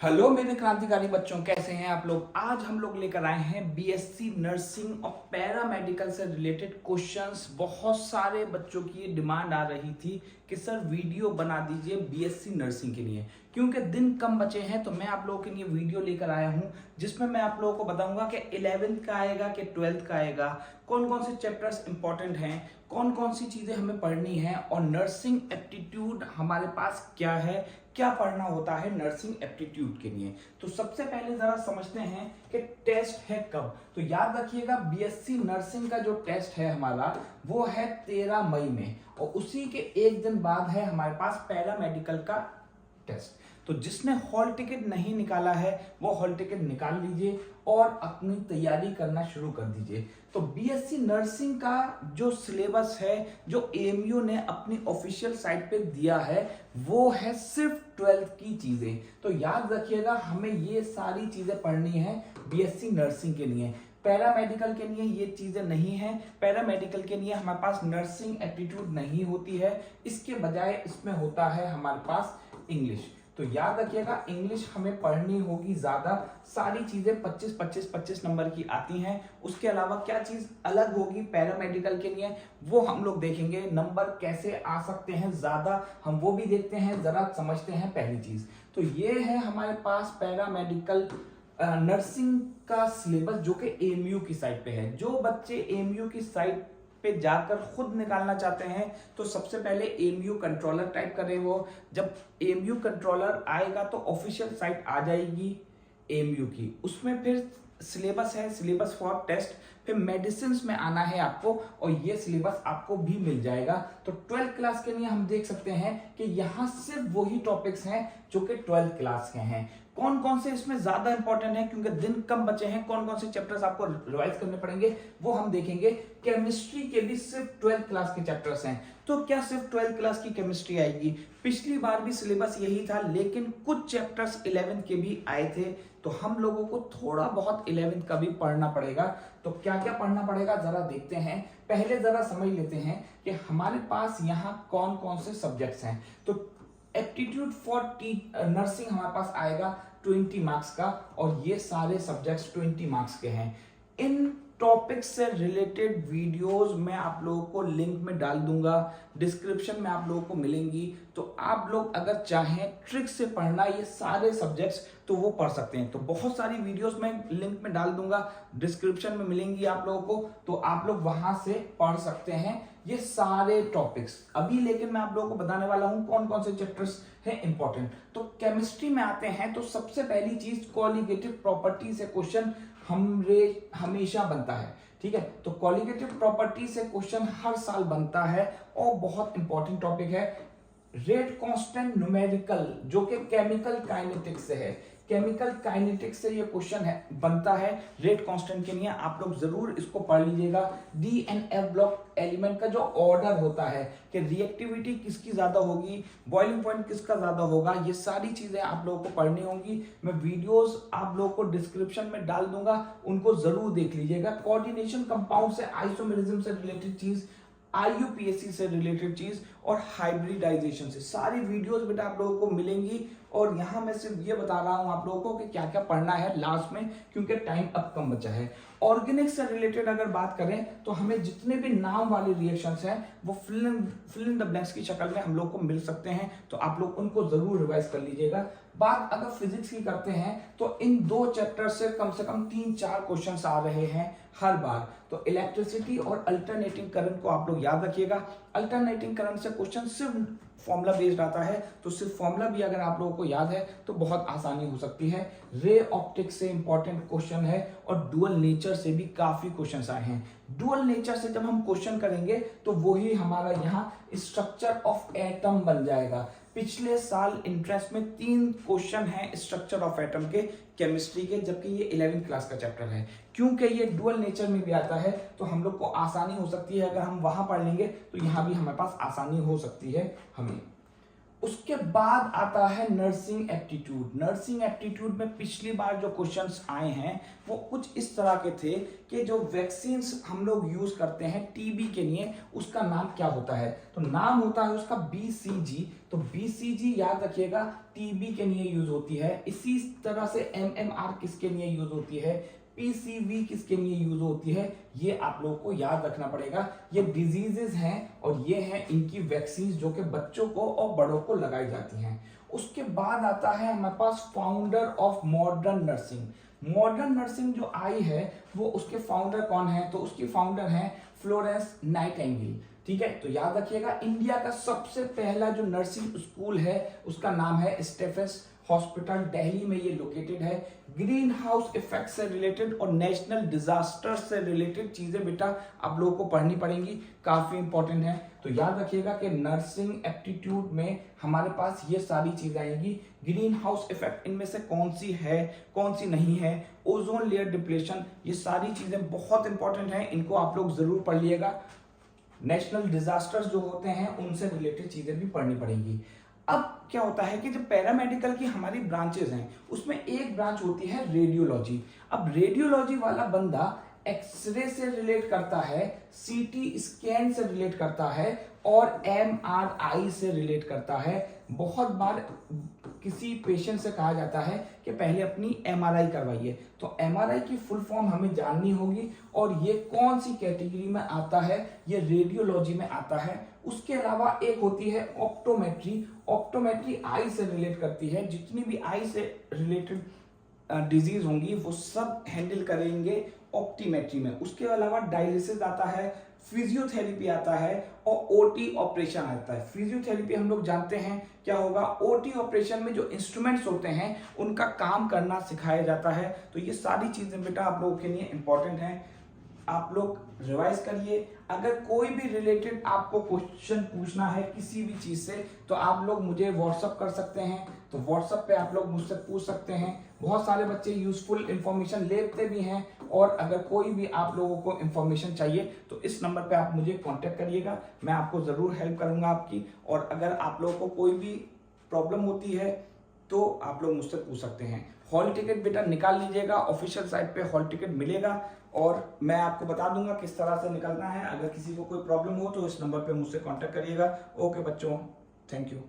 Hello मेरे क्रांतिकारी बच्चों, कैसे हैं आप लोग। आज हम लोग लेकर आए हैं बीएससी नर्सिंग और पैरामेडिकल से रिलेटेड क्वेश्चंस। बहुत सारे बच्चों की ये डिमांड आ रही थी कि सर वीडियो बना दीजिए बीएससी नर्सिंग के लिए, क्योंकि दिन कम बचे हैं। तो मैं आप लोगों के लिए वीडियो लेकर आया हूं जिसमें मैं आप लोगों को बताऊंगा कि 11th का आएगा कि 12th का आएगा, कौन कौन से चैप्टर्स इंपॉर्टेंट हैं, कौन कौन सी चीजें हमें पढ़नी है और नर्सिंग एप्टीट्यूड हमारे पास क्या है, क्या पढ़ना होता है नर्सिंग एप्टीट्यूड के लिए। तो सबसे पहले जरा समझते हैं कि टेस्ट है कब। तो याद रखिएगा बीएससी नर्सिंग का जो टेस्ट है हमारा वो है 13 मई में, और उसी के एक दिन बाद है हमारे पास पैरामेडिकल का टेस्ट। तो जिसने हॉल टिकट नहीं निकाला है वो हॉल टिकट निकाल लीजिए और अपनी तैयारी करना शुरू कर दीजिए। तो बीएससी नर्सिंग का जो सिलेबस है, जो एएमयू ने अपनी ऑफिशियल साइट पे दिया है, वो है सिर्फ 12th की चीजें। तो याद रखिएगा हमें ये सारी चीजें पढ़नी है बीएससी नर्सिंग के लिए। पैरामेडिकल के लिए ये चीजें नहीं है। पैरामेडिकल के लिए हमारे पास नर्सिंग एप्टीट्यूड नहीं होती है, इसके बजाय इसमें होता है हमारे पास इंग्लिश। तो याद रखिएगा इंग्लिश हमें पढ़नी होगी ज्यादा। सारी चीजें 25 नंबर की आती हैं। उसके अलावा क्या चीज अलग होगी पैरामेडिकल के लिए वो हम लोग देखेंगे। नंबर कैसे आ सकते हैं ज्यादा हम वो भी देखते हैं, जरा समझते हैं पहली चीज। तो ये है हमारे पास पैरामेडिकल नर्सिंग का सिलेबस जो कि एएमयू की साइट पे है। जो बच्चे एएमयू की साइट पे जाकर खुद निकालना चाहते हैं तो सबसे पहले एएमयू कंट्रोलर टाइप करें। वो जब एएमयू कंट्रोलर आएगा तो ऑफिशियल साइट आ जाएगी एएमयू की, उसमें फिर सिलेबस है, सिलेबस फॉर टेस्ट। फिर मेडिसिन में आना है आपको और ये सिलेबस आपको भी मिल जाएगा। तो 12th क्लास के लिए हम देख सकते हैं कि यहाँ सिर्फ वही टॉपिक्स हैं जो कि 12th क्लास के हैं। कौन कौन से इसमें ज्यादा इंपॉर्टेंट है, क्योंकि दिन कम बचे हैं, कौन कौन से चैप्टर्स आपको रिवाइज करने पड़ेंगे वो हम देखेंगे। केमिस्ट्री के भी सिर्फ 12th क्लास के चैप्टर्स हैं। तो क्या सिर्फ 12th क्लास की केमिस्ट्री आएगी? पिछली बार भी सिलेबस यही था, लेकिन कुछ चैप्टर्स 11th के भी आए थे। तो हम लोगों को थोड़ा बहुत 11th का भी पढ़ना पड़ेगा। तो क्या क्या पढ़ना पड़ेगा जरा देखते हैं। पहले जरा समझ लेते हैं कि हमारे पास यहाँ कौन कौन से सब्जेक्ट्स हैं। तो एप्टीट्यूड फॉर नर्सिंग हमारे पास आएगा 20 मार्क्स का, और ये सारे सब्जेक्ट्स 20 मार्क्स के हैं। इन टॉपिक से रिलेटेड वीडियोस मैं आप लोगों को लिंक में डाल दूंगा, डिस्क्रिप्शन में आप लोगों को मिलेंगी। तो आप लोग अगर चाहें ट्रिक से पढ़ना ये सारे सब्जेक्ट्स तो वो पढ़ सकते हैं। तो बहुत सारी वीडियोस मैं लिंक में डाल दूंगा, डिस्क्रिप्शन में मिलेंगी आप लोगों को, तो आप लोग वहां से पढ़ सकते हैं ये सारे टॉपिक्स। अभी लेकिन मैं आप लोगों को बताने वाला हूं कौन कौन से चैप्टर्स हैं इंपॉर्टेंट। तो केमिस्ट्री में आते हैं तो सबसे पहली चीज कॉलिगेटिव प्रॉपर्टी से क्वेश्चन हमेशा बनता है। ठीक है, तो कॉलिगेटिव प्रॉपर्टी से क्वेश्चन हर साल बनता है और बहुत इंपॉर्टेंट टॉपिक है। रेट कांस्टेंट न्यूमेरिकल जो कि केमिकल काइनेटिक्स से है, केमिकल काइनेटिक्स से ये क्वेश्चन है बनता है रेट कांस्टेंट के लिए। आप लोग जरूर इसको पढ़ लीजिएगा। D and F block element का जो ऑर्डर होता है कि रिएक्टिविटी किसकी ज्यादा होगी, बॉइलिंग पॉइंट किसका ज्यादा होगा, ये सारी चीजें आप लोगों को पढ़नी होंगी। मैं वीडियोस आप लोगों को डिस्क्रिप्शन में डाल दूंगा, उनको जरूर देख लीजिएगा। कोऑर्डिनेशन कंपाउंड से, आइसोमेरिज्म से रिलेटेड चीज, आईयूपीएसी से रिलेटेड चीज और हाइब्रिडाइजेशन से सारी वीडियोस बेटा आप लोगों को मिलेंगी। और यहां मैं सिर्फ ये बता रहा हूं आप लोगों को कि क्या क्या पढ़ना है लास्ट में, क्योंकि टाइम अब कम बचा है। ऑर्गेनिक से रिलेटेड अगर बात करें तो हमें जितने भी नाम वाले रिएक्शंस हैं वो फिल इन द ब्लैंक्स की शक्ल में हम लोग को मिल सकते हैं। तो आप लोग उनको जरूर रिवाइज कर लीजिएगा। बात अगर फिजिक्स की करते हैं तो इन दो चैप्टर से कम 3-4 क्वेश्चंस आ रहे हैं हर बार। तो इलेक्ट्रिसिटी और अल्टरनेटिंग करंट को आप लोग याद रखिएगा। अल्टरनेटिंग करंट से क्वेश्चन सिर्फ फॉर्मूला बेस्ड आता है, तो सिर्फ फॉर्मूला भी अगर आप लोगों को याद है तो बहुत आसानी हो सकती है। रे ऑप्टिक्स से इंपॉर्टेंट क्वेश्चन है और डुअल नेचर से भी काफी क्वेश्चंस आए हैं। डुअल नेचर से जब हम क्वेश्चन करेंगे तो वही हमारा यहाँ स्ट्रक्चर ऑफ एटम बन जाएगा। पिछले साल इंट्रेंस में 3 क्वेश्चन हैं स्ट्रक्चर ऑफ एटम के केमिस्ट्री के, जबकि ये 11th क्लास का चैप्टर है। क्योंकि ये डुअल नेचर में भी आता है तो हम लोग को आसानी हो सकती है। अगर हम वहां पढ़ लेंगे तो यहाँ भी हमारे पास आसानी हो सकती है हमें। उसके बाद आता है नर्सिंग एप्टीट्यूड। नर्सिंग एप्टीट्यूड में पिछली बार जो क्वेश्चंस आए हैं वो कुछ इस तरह के थे कि जो वैक्सीन्स हम लोग यूज करते हैं टीबी के लिए, उसका नाम क्या होता है? तो नाम होता है उसका बीसीजी। तो बीसीजी याद रखिएगा, टीबी के लिए यूज होती है। इसी तरह से एमएमआर किसके लिए यूज होती है, पीसीवी किसके लिए यूज होती है, ये आप लोगों को याद रखना पड़ेगा। ये डिजीजेस हैं और ये हैं इनकी वैक्सीन जो कि बच्चों को और बड़ों को लगाई जाती हैं। उसके बाद आता है हमारे पास founder of modern nursing. Modern nursing जो आई है वो उसके फाउंडर कौन है? तो उसकी फाउंडर है फ्लोरेंस नाइटिंगेल। ठीक है, तो याद रखिएगा इंडिया का सबसे पहला जो नर्सिंग स्कूल है उसका नाम है स्टेफेंस हॉस्पिटल, दिल्ली में ये लोकेटेड है। ग्रीन हाउस इफेक्ट से रिलेटेड और नेशनल डिजास्टर से रिलेटेड चीजें बेटा आप लोगों को पढ़नी पड़ेंगी, काफी इंपॉर्टेंट है। तो याद रखिएगा कि नर्सिंग एप्टीट्यूड में हमारे पास ये सारी चीजें आएंगी। ग्रीन हाउस इफेक्ट इनमें से कौन सी है, कौन सी नहीं है, ओजोन लेयर डिप्लेशन, ये सारी चीजें बहुत इंपॉर्टेंट है, इनको आप लोग जरूर पढ़ लिएगा। नेशनल डिजास्टर्स जो होते हैं उनसे रिलेटेड चीजें भी पढ़नी पड़ेंगी। अब क्या होता है कि जब पैरामेडिकल की हमारी ब्रांचेस हैं उसमें एक ब्रांच होती है रेडियोलॉजी। अब रेडियोलॉजी वाला बंदा एक्सरे से रिलेट करता है, सीटी स्कैन से रिलेट करता है और एमआरआई से रिलेट करता है। बहुत बार किसी पेशेंट से कहा जाता है कि पहले अपनी एमआरआई करवाइए, तो एमआरआई की फुल फॉर्म हमें जाननी होगी और ये कौन सी कैटेगरी में आता है, ये रेडियोलॉजी में आता है। उसके अलावा एक होती है ऑप्टोमेट्री। ऑप्टोमेट्री आई से रिलेट करती है, जितनी भी आई से रिलेटेड डिजीज होंगी वो सब हैंडल करेंगे ऑप्टीमेट्री में। उसके अलावा डायलिसिस आता है, फिजियोथेरेपी आता है और ओटी ऑपरेशन आता है। फिजियोथेरेपी हम लोग जानते हैं क्या होगा, ओटी ऑपरेशन में जो इंस्ट्रूमेंट्स होते हैं उनका काम करना सिखाया जाता है। तो ये सारी चीजें बेटा आप लोगों के लिए इंपॉर्टेंट हैं, आप लोग रिवाइज करिए। अगर कोई भी रिलेटेड आपको क्वेश्चन पूछना है किसी भी चीज से तो आप लोग मुझे व्हाट्सअप कर सकते हैं, तो व्हाट्सअप पे आप लोग मुझसे पूछ सकते हैं। बहुत सारे बच्चे यूजफुल इंफॉर्मेशन लेते भी हैं और अगर कोई भी आप लोगों को इंफॉर्मेशन चाहिए तो इस नंबर पे आप मुझे कांटेक्ट करिएगा, मैं आपको जरूर हेल्प करूंगा आपकी। और अगर आप लोगों को कोई भी प्रॉब्लम होती है तो आप लोग मुझसे पूछ सकते हैं। हॉल टिकट बेटा निकाल लीजिएगा, ऑफिशियल साइट पे हॉल टिकट मिलेगा और मैं आपको बता दूंगा किस तरह से निकलना है। अगर किसी को कोई प्रॉब्लम हो तो इस नंबर पे मुझसे कांटेक्ट करिएगा। ओके बच्चों, थैंक यू।